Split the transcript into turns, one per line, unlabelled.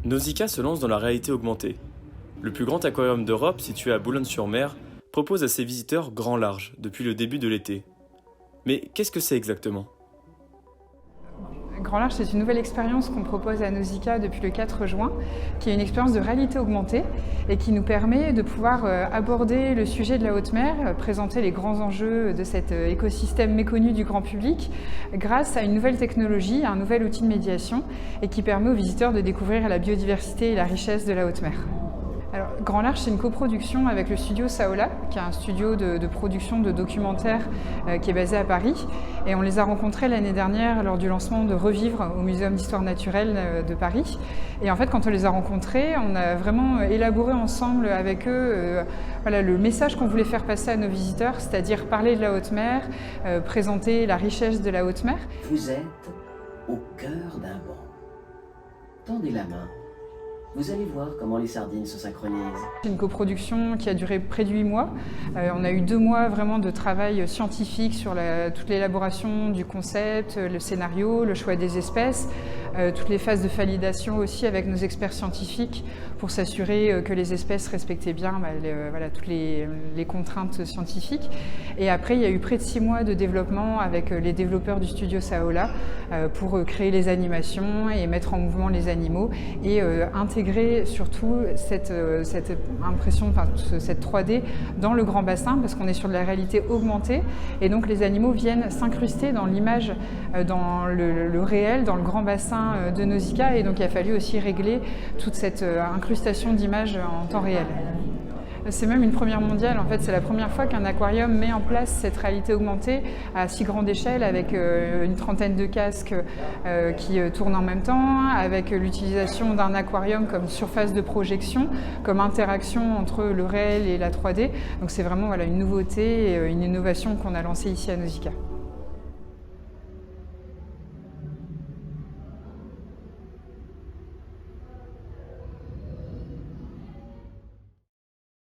Nausicaa se lance dans la réalité augmentée. Le plus grand aquarium d'Europe, situé à Boulogne-sur-Mer, propose à ses visiteurs grand large depuis le début de l'été. Mais qu'est-ce que c'est exactement ?
Grand Large, c'est une nouvelle expérience qu'on propose à Nausicaa depuis le 4 juin, qui est une expérience de réalité augmentée et qui nous permet de pouvoir aborder le sujet de la haute mer, présenter les grands enjeux de cet écosystème méconnu du grand public grâce à une nouvelle technologie, un nouvel outil de médiation et qui permet aux visiteurs de découvrir la biodiversité et la richesse de la haute mer. Alors, Grand Large, c'est une coproduction avec le studio Saola, qui est un studio de production de documentaires qui est basé à Paris. Et on les a rencontrés l'année dernière lors du lancement de Revivre au Muséum d'Histoire Naturelle de Paris. Et en fait, quand on les a rencontrés, on a vraiment élaboré ensemble avec eux le message qu'on voulait faire passer à nos visiteurs, c'est-à-dire parler de la haute mer, présenter la richesse de la haute mer.
Vous êtes au cœur d'un banc. Tendez la main. Vous allez voir comment les sardines se synchronisent.
C'est une coproduction qui a duré près de 8 mois. On a eu 2 mois vraiment de travail scientifique sur toute l'élaboration du concept, le scénario, le choix des espèces, toutes les phases de validation aussi avec nos experts scientifiques pour s'assurer que les espèces respectaient bien toutes les contraintes scientifiques. Et après, il y a eu près de 6 mois de développement avec les développeurs du studio Saola pour créer les animations et mettre en mouvement les animaux et intégrer surtout cette impression, cette 3D dans le grand bassin parce qu'on est sur de la réalité augmentée et donc les animaux viennent s'incruster dans l'image, dans le réel, dans le grand bassin de Nausicaa et donc il a fallu aussi régler toute cette incrustation d'images en temps réel. C'est même une première mondiale, en fait, c'est la première fois qu'un aquarium met en place cette réalité augmentée à si grande échelle avec une trentaine de casques qui tournent en même temps, avec l'utilisation d'un aquarium comme surface de projection, comme interaction entre le réel et la 3D. Donc c'est vraiment une nouveauté et une innovation qu'on a lancée ici à Nausicaa.